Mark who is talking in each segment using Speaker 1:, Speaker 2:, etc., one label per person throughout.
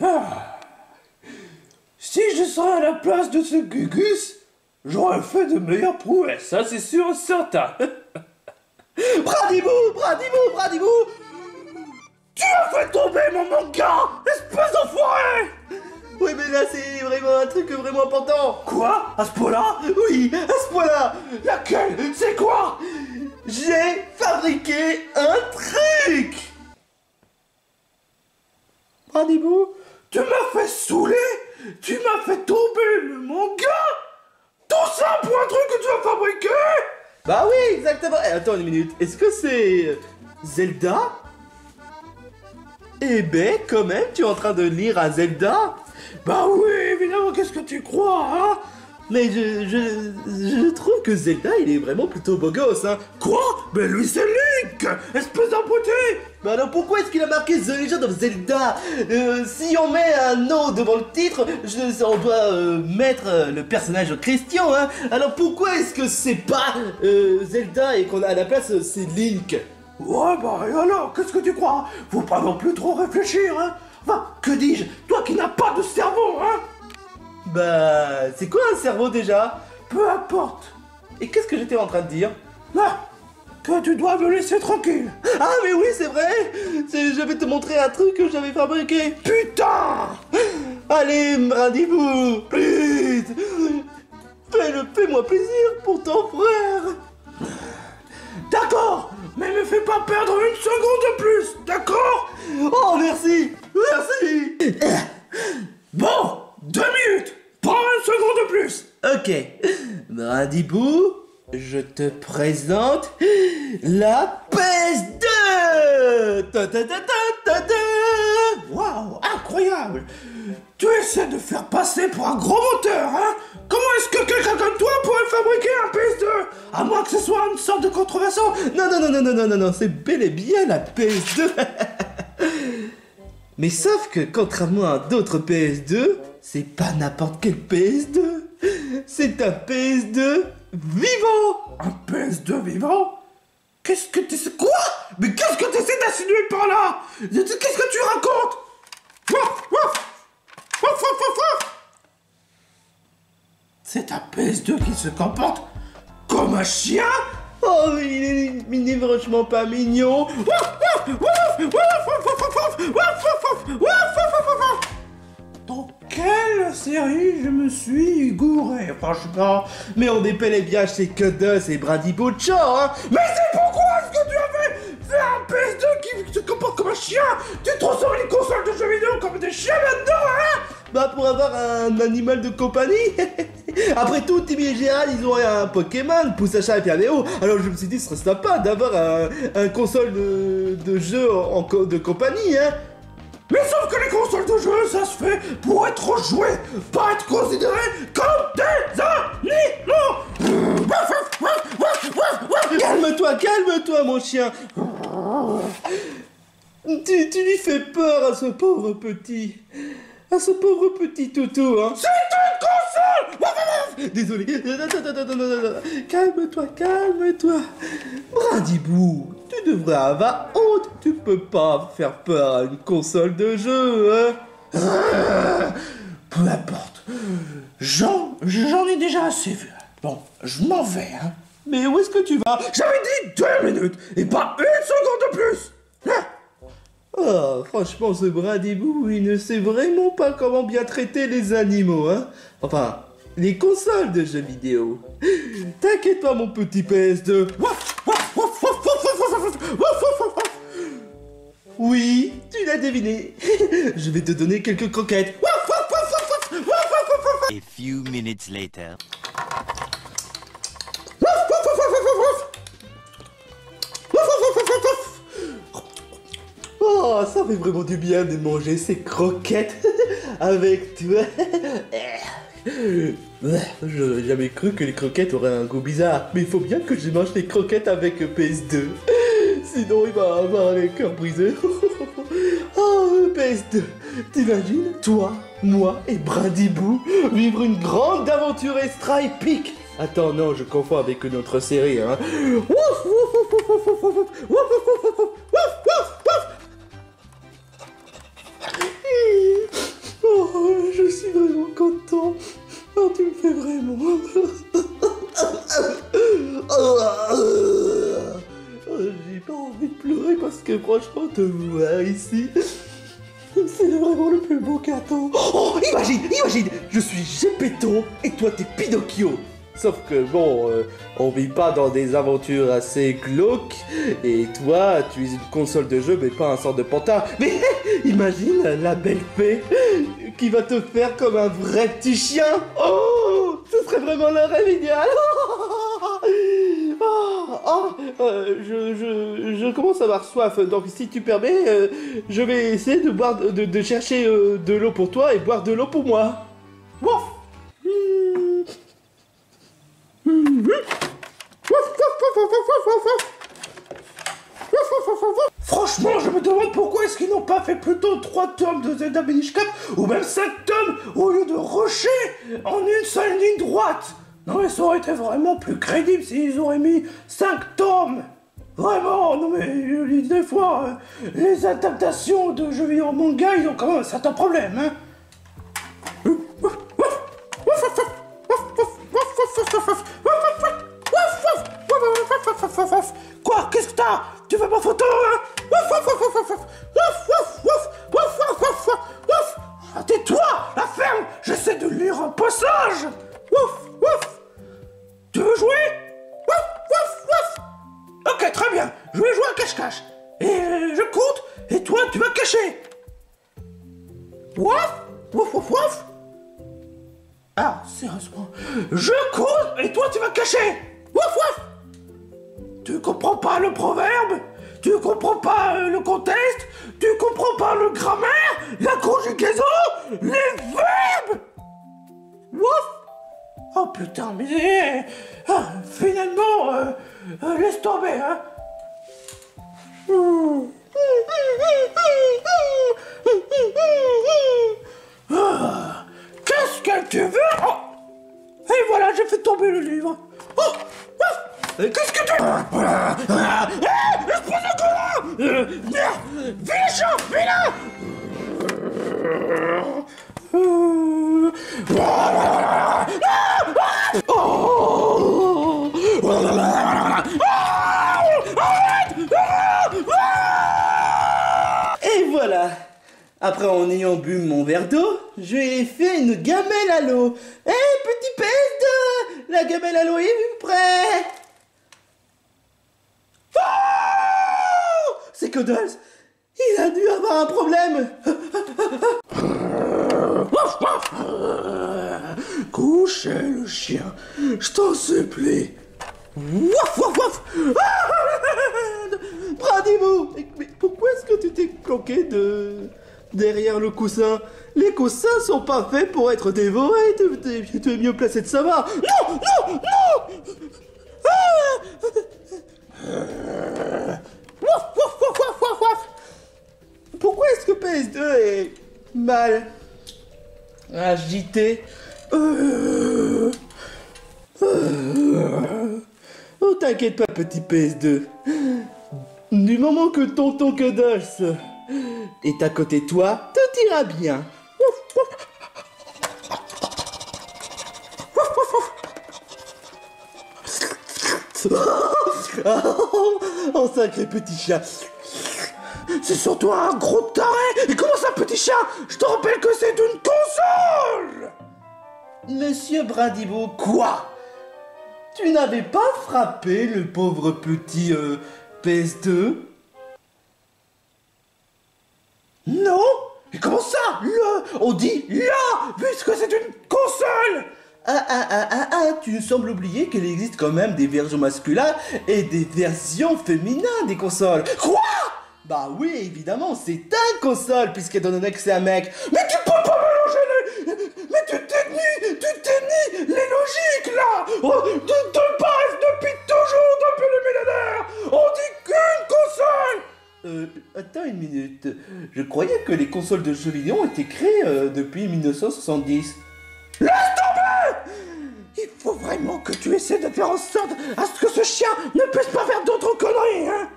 Speaker 1: Ah. Si je serais à la place de ce Gugus, j'aurais fait de meilleures prouesses, ça c'est sûr et certain.
Speaker 2: Bradibou!
Speaker 1: Tu as fait tomber mon manga, espèce d'enfoiré!
Speaker 2: Oui, mais là, c'est vraiment un truc vraiment important.
Speaker 1: Quoi? À ce point-là?
Speaker 2: Oui, à ce point-là.
Speaker 1: Laquelle? C'est quoi?
Speaker 2: J'ai fabriqué un truc. Bradibou?
Speaker 1: Tu m'as fait saouler? Tu m'as fait tomber le manga? Tout ça pour un truc que tu as fabriqué?
Speaker 2: Bah oui, exactement. Eh, attends une minute. Est-ce que c'est Zelda? Eh ben, quand même, tu es en train de lire à Zelda?
Speaker 1: Bah oui, évidemment, qu'est-ce que tu crois, hein?
Speaker 2: Mais je trouve que Zelda, il est vraiment plutôt beau gosse, hein.
Speaker 1: Quoi? Mais lui c'est Link! Espèce d'abruti!
Speaker 2: Bah alors pourquoi est-ce qu'il a marqué The Legend of Zelda? Si on met un O devant le titre, on doit mettre le personnage en question, hein. Alors pourquoi est-ce que c'est pas Zelda et qu'on a à la place c'est Link?
Speaker 1: Ouais, bah et alors, qu'est-ce que tu crois? Faut pas non plus trop réfléchir, hein? Enfin, que dis-je? Toi qui n'as pas de cerveau, hein?
Speaker 2: Bah, c'est quoi un cerveau déjà?
Speaker 1: Peu importe.
Speaker 2: Et qu'est-ce que j'étais en train de dire?
Speaker 1: Là, que tu dois me laisser tranquille.
Speaker 2: Ah mais oui, c'est vrai. Je vais te montrer un truc que j'avais fabriqué.
Speaker 1: Putain!
Speaker 2: Allez, Bradibou, please. Fais-moi plaisir pour ton frère.
Speaker 1: D'accord, mais me fais pas perdre une seconde de plus, d'accord?
Speaker 2: Oh, merci.
Speaker 1: Bon, 2 minutes, pas une seconde de plus.
Speaker 2: Ok, Bradibou, je te présente la PS2.
Speaker 1: Waouh, incroyable! Tu essaies de faire passer pour un gros moteur, hein? Comment est-ce que quelqu'un comme toi pourrait fabriquer un PS2? À moins que ce soit une sorte de contrefaçon.
Speaker 2: Non, c'est bel et bien la PS2. Mais sauf que contrairement à d'autres PS2, c'est pas n'importe quel PS2. C'est un PS2 vivant.
Speaker 1: Un PS2 vivant? Qu'est-ce que tu sais? Quoi? Mais qu'est-ce que tu essaies d'insinuer par là? Qu'est-ce que tu racontes? Waf, waf. Waf, waf, waf, waf. C'est un PS2 qui se comporte comme un chien?
Speaker 2: Oh, il est franchement pas mignon.
Speaker 1: Waf, waf, waf, waf, waf, waf, waf, waf, waf, waf, waf, waf, waf, waf. Dans quelle série je me suis gouré, franchement?
Speaker 2: Mais on est bel et bien chez Kudos et Bradibou hein.
Speaker 1: Mais c'est pourquoi est-ce que tu avais fait un PS2 qui se comporte comme un chien? Tu transformes les consoles de jeux vidéo comme des chiens maintenant, hein?
Speaker 2: Bah pour avoir un animal de compagnie. Après tout, Timmy et Gérald, ils ont un Pokémon, Poussacha et Pierre-Léo. Alors je me suis dit, ce serait sympa d'avoir un console de jeu de compagnie, hein.
Speaker 1: Mais sauf que les consoles de jeu, ça se fait pour être joué, pas être considéré comme des animaux.
Speaker 2: Calme-toi, mon chien. Tu lui fais peur à ce pauvre petit. À ce pauvre petit toutou, hein.
Speaker 1: C'est une console.
Speaker 2: Désolé. Calme-toi. Bradibou, tu devrais avoir honte. Tu peux pas faire peur à une console de jeu, hein.
Speaker 1: Peu importe. J'en ai déjà assez vu. Bon, je m'en vais, hein.
Speaker 2: Mais où est-ce que tu vas?
Speaker 1: J'avais dit 2 minutes et pas une seconde de plus. Hein?
Speaker 2: Oh, franchement, ce Bradibou, il ne sait vraiment pas comment bien traiter les animaux, hein. Enfin, les consoles de jeux vidéo. T'inquiète pas, mon petit PS2. Oui, tu l'as deviné. Je vais te donner quelques croquettes.
Speaker 3: A few minutes later.
Speaker 2: Oh, ça fait vraiment du bien de manger ces croquettes avec toi. J'aurais jamais cru que les croquettes auraient un goût bizarre. Mais il faut bien que je mange les croquettes avec PS2. Sinon, il va avoir les cœurs brisés. Oh, PS2. T'imagines, toi, moi et Bradibou vivre une grande aventure extra épique. Attends, non, je confonds avec une autre série, hein. sang. Oh, tu me fais vraiment... J'ai pas envie de pleurer parce que franchement, te voir ici, c'est vraiment le plus beau cadeau. Oh, imagine, je suis Gepetto et toi t'es Pinocchio. Sauf que bon, on vit pas dans des aventures assez glauques, et toi, tu es une console de jeu, mais pas un sort de pantin. Mais imagine la belle fée qui va te faire comme un vrai petit chien. Oh, ce serait vraiment le rêve idéal. Je commence à avoir soif, donc si tu permets, je vais essayer de boire, de chercher de l'eau pour toi et boire de l'eau pour moi. Wouf.
Speaker 1: Franchement, je me demande pourquoi est-ce qu'ils n'ont pas fait plutôt 3 tomes de Zelda Minish Cap ou même 5 tomes au lieu de rusher en une seule ligne droite. Non mais ça aurait été vraiment plus crédible s'ils auraient mis 5 tomes. Vraiment, non mais des fois, les adaptations de jeux vidéo en manga, ils ont quand même un certain problème, hein. Quoi? Qu'est-ce que t'as? Tu veux ma photo, hein? Ah, tais-toi, la ferme! J'essaie de lire un passage! Tu veux jouer? Ok, très bien, je vais jouer à cache-cache. Et je compte, et toi, tu vas cacher. Waf! Ah, sérieusement. Je compte, et toi, tu vas cacher. Waf! Tu comprends pas le proverbe? Tu comprends pas le contexte? Tu comprends pas le grammaire? La conjugaison? Les verbes? Waf! Oh putain, mais... finalement, laisse tomber, hein. Qu'est-ce que tu veux? Oh. Et voilà, j'ai fait tomber le livre. Oh. Qu'est-ce que tu... espèce de connard! Viens, viens là!
Speaker 2: Et voilà. Après en ayant bu mon verre d'eau, je lui ai fait une gamelle à l'eau. Hé, petit PS2, la gamelle à l'eau est prête. Oh, c'est Cuddles. Il a dû avoir un problème.
Speaker 1: Couchez le chien, je t'en supplie.
Speaker 2: Bradibou, mais pourquoi est-ce que tu t'es planqué derrière le coussin? Les coussins sont pas faits pour être dévorés. Tu es mieux placé de savoir. Non. Pourquoi est-ce que PS2 est mal agité? Oh, t'inquiète pas, petit PS2. Du moment que tonton Cuddles est à côté de toi, tout ira bien. Oh, sacré petit chat.
Speaker 1: C'est surtout un gros taré. Et comment ça, petit chat? Je te rappelle que c'est une console.
Speaker 2: Monsieur Bradibou, quoi? Tu n'avais pas frappé le pauvre petit PS2?
Speaker 1: Non. Et comment ça? On dit là, puisque c'est une console.
Speaker 2: Tu sembles oublier qu'il existe quand même des versions masculines et des versions féminines des consoles.
Speaker 1: Quoi?
Speaker 2: Bah oui, évidemment, c'est un console puisqu'elle donne accès à un mec.
Speaker 1: Mais tu peux pas mélanger les... Mais tu t'es nié les logiques, là. Oh, tu te passes depuis toujours, depuis le millénaire. On dit qu'une console.
Speaker 2: Attends une minute. Je croyais que les consoles de jeux vidéo ont été créées depuis 1970.
Speaker 1: Laisse tomber. Il faut vraiment que tu essaies de faire en sorte à ce que ce chien ne puisse pas faire d'autres conneries, hein.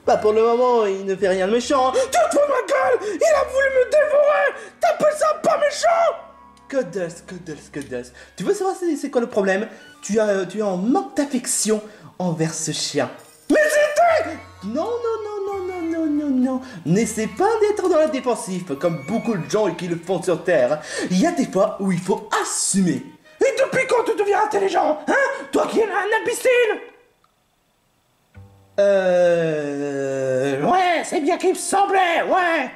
Speaker 2: Bah pour le moment, il ne fait rien de méchant.
Speaker 1: Tu te fous de ma gueule. Il a voulu me dévorer! T'appelles ça pas méchant?
Speaker 2: Cuddles. Tu veux savoir c'est quoi le problème? Tu es en manque d'affection envers ce chien.
Speaker 1: Mais c'était...
Speaker 2: Non. N'essaie pas d'être dans la défensive, comme beaucoup de gens qui le font sur Terre. Il y a des fois où il faut assumer.
Speaker 1: Et depuis quand tu deviens intelligent? Hein? Toi qui es un imbécile! Ouais, c'est bien qu'il me semblait, ouais!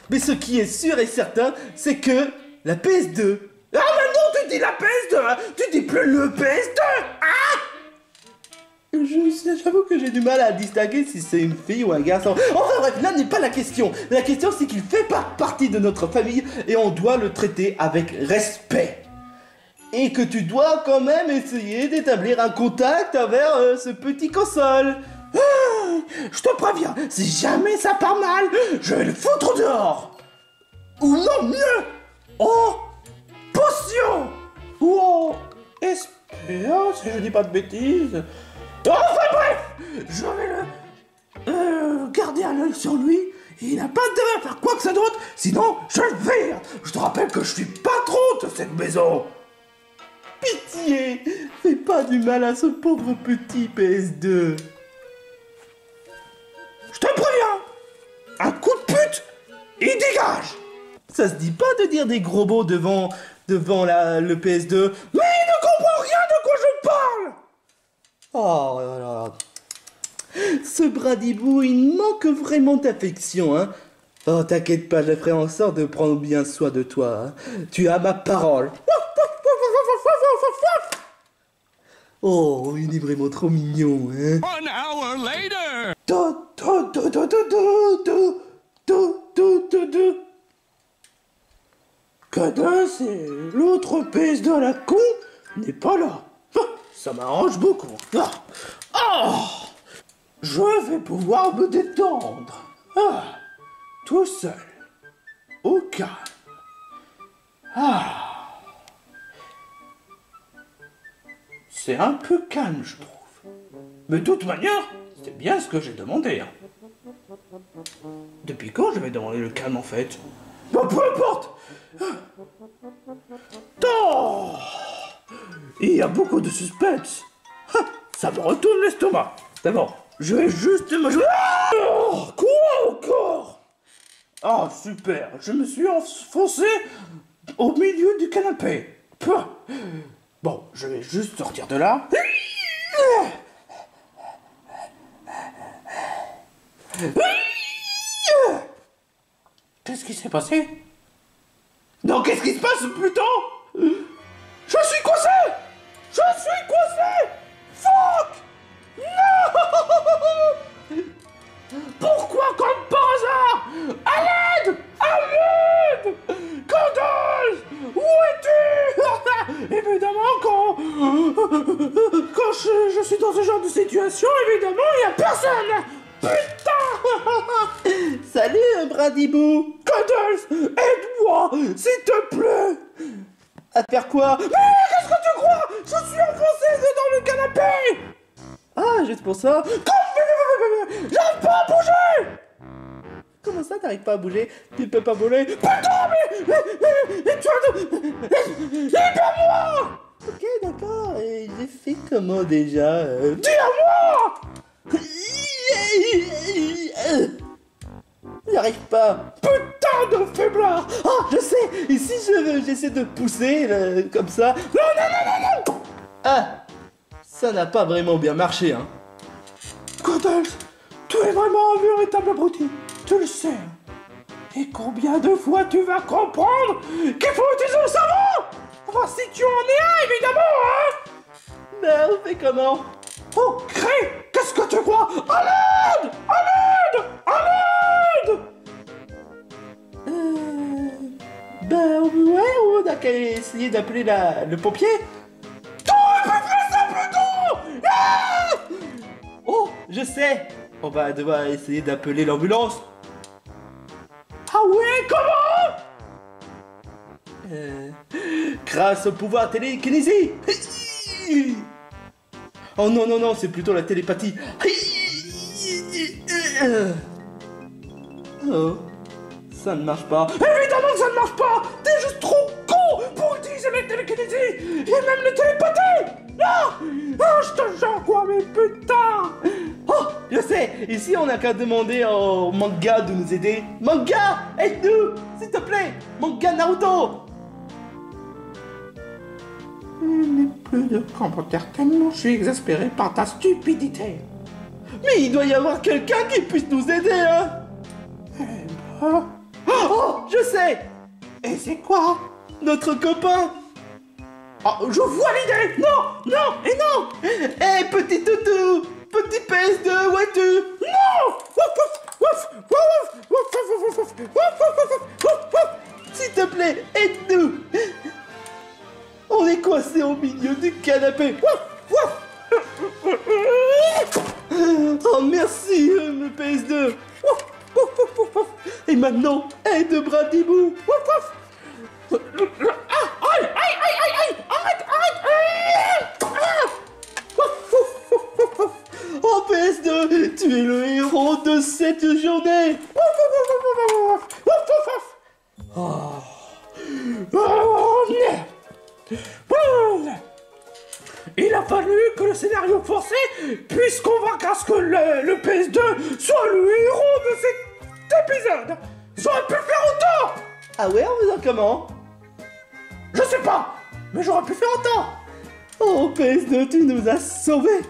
Speaker 2: Mais ce qui est sûr et certain, c'est que la PS2...
Speaker 1: Ah maintenant tu dis la PS2, hein? Tu dis plus le PS2! Ah!
Speaker 2: J'avoue que j'ai du mal à distinguer si c'est une fille ou un garçon. Enfin bref, là n'est pas la question. La question c'est qu'il fait partie de notre famille et on doit le traiter avec respect. Et que tu dois quand même essayer d'établir un contact avec ce petit console.
Speaker 1: Je te préviens, si jamais ça part mal, je vais le foutre dehors. Ou non, mieux, en potion. Ou en espérance, si je dis pas de bêtises. Enfin bref, je vais le garder un œil sur lui. Il n'a pas intérêt à faire quoi que ce soit d'autre, sinon je le vire. Je te rappelle que je suis patron de cette maison.
Speaker 2: Pitié, fais pas du mal à ce pauvre petit PS2.
Speaker 1: Je te préviens, un coup de pute, il dégage.
Speaker 2: Ça se dit pas de dire des gros mots devant le PS2.
Speaker 1: Mais il ne comprend rien de quoi je parle.
Speaker 2: Oh là là. Ce Bradibou, il manque vraiment d'affection, hein. Oh, t'inquiète pas, je ferai en sorte de prendre bien soin de toi, hein. Tu as ma parole. Oh, il est vraiment trop mignon, hein.
Speaker 3: 1 hour later!
Speaker 1: Cuddles et l'autre PS2 à la con n'est pas là. Ça m'arrange beaucoup. Je vais pouvoir me détendre. Tout seul. Au calme. C'est un peu calme, je trouve. Mais de toute manière, c'est bien ce que j'ai demandé. Hein. Depuis quand je vais demander le calme en fait? Bah peu importe. Oh, il y a beaucoup de suspense. Ça me retourne l'estomac. D'abord, je vais juste me jouer. Quoi encore? Ah super, je me suis enfoncé au milieu du canapé. Bon, je vais juste sortir de là. Qu'est-ce qui s'est passé? Non, qu'est-ce qui se passe plutôt? Je suis coincé! Fuck! Non! Pourquoi comme par hasard? À l'aide! Cuddles! Où es-tu? Évidemment, quand je suis dans ce genre de situation, évidemment, il n'y a personne! Putain!
Speaker 2: Salut, Bradibou.
Speaker 1: Cuddles, aide-moi, s'il te plaît!
Speaker 2: À faire quoi?
Speaker 1: Mais qu'est-ce que tu crois? Je suis enfoncé dans le canapé!
Speaker 2: Ah, juste pour ça?
Speaker 1: J'arrive pas à bouger!
Speaker 2: Comment ça, t'arrives pas à bouger? Tu peux pas bouger?
Speaker 1: Putain, mais tu as... Libère-moi!
Speaker 2: Ok, d'accord. Et j'ai fait comment déjà?
Speaker 1: Dis à moi!
Speaker 2: J'arrive pas.
Speaker 1: Putain de faiblard!
Speaker 2: Ah, je sais. Et si j'essaie de pousser comme ça?
Speaker 1: Non!
Speaker 2: Ah, ça n'a pas vraiment bien marché, hein.
Speaker 1: Cuddles, tu es vraiment un véritable abruti. Tu le sais. Et combien de fois tu vas comprendre qu'il faut utiliser le cerveau? Enfin, si tu en es un, évidemment, hein?
Speaker 2: Mais on fait comment?
Speaker 1: Oh, crée! Qu'est-ce que tu crois? À l'aide!
Speaker 2: Ouais, on a qu'à essayer d'appeler le pompier.
Speaker 1: T'aurais pu faire ça plus tôt! Ah!
Speaker 2: Oh, je sais. On va devoir essayer d'appeler l'ambulance.
Speaker 1: Ah ouais, comment?
Speaker 2: Grâce au pouvoir télékinésie. Oh non, c'est plutôt la télépathie. Oh, ça ne marche pas.
Speaker 1: Évidemment que ça ne marche pas. T'es juste trop con pour utiliser les télékinésies et même les télépathies. Non. Oh, je te jure quoi, mais putain.
Speaker 2: Oh, je sais, ici on n'a qu'à demander au manga de nous aider. Manga, aide-nous, s'il te plaît. Manga Naruto.
Speaker 1: Je n'ai plus de commentaires tellement je suis exaspéré par ta stupidité.
Speaker 2: Mais il doit y avoir quelqu'un qui puisse nous aider, hein. Oh, je sais.
Speaker 1: Et c'est quoi?
Speaker 2: Notre copain.
Speaker 1: Oh, je vois l'idée. Non, non et non.
Speaker 2: Hé, petit toutou, petit PS2, où es-tu?
Speaker 1: Non.
Speaker 2: S'il te plaît, aide-nous. On est coincé au milieu du canapé. Oh, merci, le PS2. Et maintenant, aide Bradibou. Oh, PS2, tu es le héros de cette journée.
Speaker 1: Il a fallu que le scénario forcé puisse convaincre à ce que le PS2 soit le héros de cet épisode. J'aurais pu faire autant.
Speaker 2: Ah ouais, en faisant comment?
Speaker 1: Je sais pas, mais j'aurais pu faire autant.
Speaker 2: Oh, PS2, tu nous as sauvés.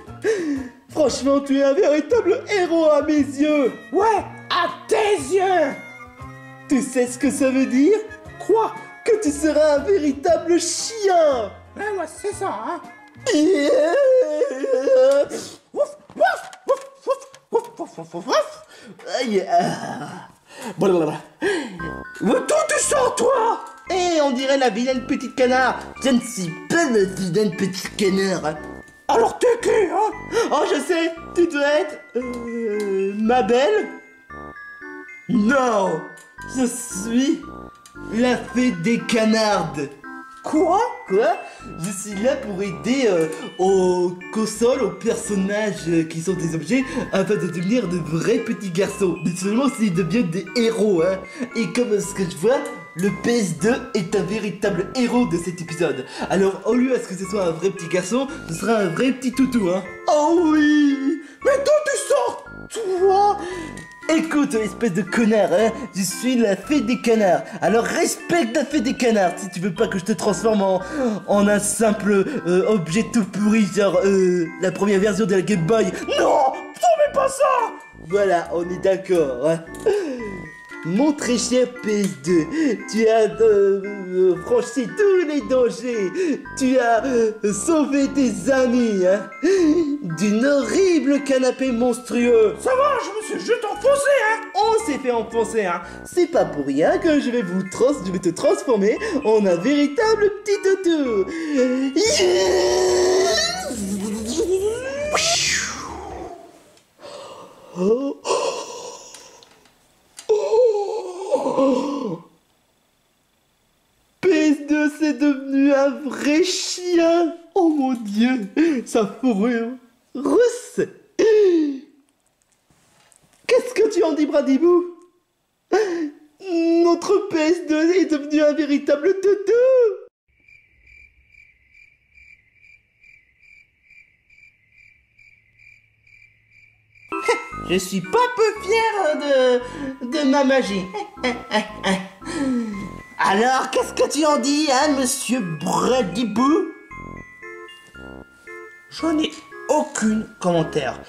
Speaker 2: Franchement, tu es un véritable héros à mes yeux.
Speaker 1: Ouais, à tes yeux.
Speaker 2: Tu sais ce que ça veut dire?
Speaker 1: Quoi?
Speaker 2: Que tu seras un véritable chien.
Speaker 1: Ouais, c'est ça, hein.
Speaker 2: Aïe.
Speaker 1: Mais d'où tu sors, toi?
Speaker 2: Eh, on dirait la vilaine petite canard. Je ne suis pas la vilaine petite canard.
Speaker 1: Alors t'es qui, hein?
Speaker 2: Oh, je sais, tu dois être... ma belle? Non, je suis la fée des canards.
Speaker 1: Quoi?
Speaker 2: Quoi? Je suis là pour aider aux consoles, aux personnages qui sont des objets, afin de devenir de vrais petits garçons. Mais seulement s'ils deviennent des héros, hein. Et comme ce que je vois, le PS2 est un véritable héros de cet épisode. Alors, au lieu à ce que ce soit un vrai petit garçon, ce sera un vrai petit toutou, hein. Oh oui!
Speaker 1: Mais d'où tu sors, toi?
Speaker 2: Écoute, espèce de connard, hein, je suis la fée des canards. Alors respecte la fée des canards si tu veux pas que je te transforme en un simple objet tout pourri, genre la première version de la Game Boy.
Speaker 1: Non, fais pas ça.
Speaker 2: Voilà, on est d'accord, hein. Mon très cher PS2, tu as franchi tous les dangers, tu as sauvé tes amis, hein, d'une horrible canapé monstrueux.
Speaker 1: Ça va, je me suis juste enfoncé, hein.
Speaker 2: On s'est fait enfoncer, hein. C'est pas pour rien que je vais te transformer en un véritable petit toutou. Oh. PS2, c'est devenu un vrai chien. Oh mon Dieu, sa fourrure rousse. Qu'est-ce que tu en dis, Bradibou? Notre PS2 est devenu un véritable toutou. Je suis pas peu fier de ma magie. Alors, qu'est-ce que tu en dis, hein, monsieur Bradibou?
Speaker 1: Je n'ai aucun commentaire.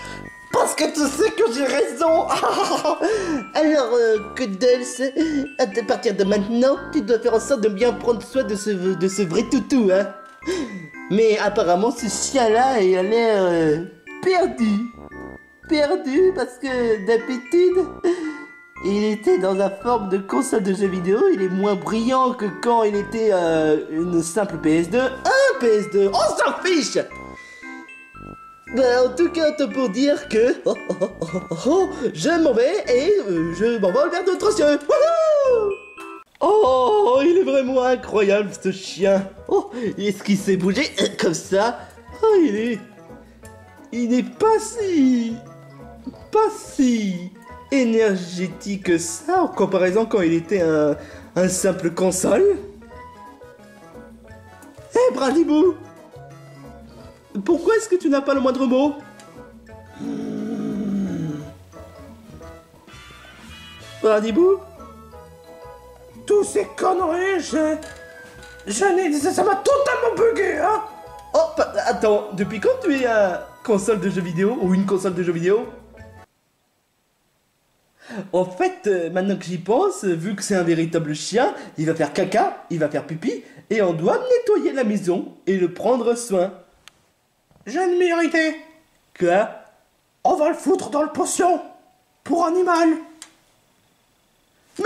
Speaker 2: Parce que tu sais que j'ai raison. Alors, que d'elle, à partir de maintenant, tu dois faire en sorte de bien prendre soin de ce vrai toutou, hein. Mais apparemment, ce chien-là, il a l'air perdu parce que d'habitude, il était dans la forme de console de jeux vidéo. Il est moins brillant que quand il était une simple PS2. Un PS2, on s'en fiche. Bah, en tout cas, pour dire que je m'en vais et je m'envole vers d'autres cieux. Wouhou! Oh, il est vraiment incroyable ce chien. Oh, est-ce qu'il s'est bougé comme ça? Oh, il est pas si énergétique que ça en comparaison quand il était un simple console. Hé Bradibou, pourquoi est-ce que tu n'as pas le moindre mot? Bradibou?
Speaker 1: Tous ces conneries, ça m'a totalement bugué, hein.
Speaker 2: Oh, attends, depuis quand tu es un console de jeux vidéo ou une console de jeux vidéo? En fait, maintenant que j'y pense, vu que c'est un véritable chien, il va faire caca, il va faire pipi, et on doit nettoyer la maison et le prendre soin.
Speaker 1: J'ai une meilleure idée.
Speaker 2: Quoi?
Speaker 1: On va le foutre dans le potion. Pour animal.
Speaker 2: Mais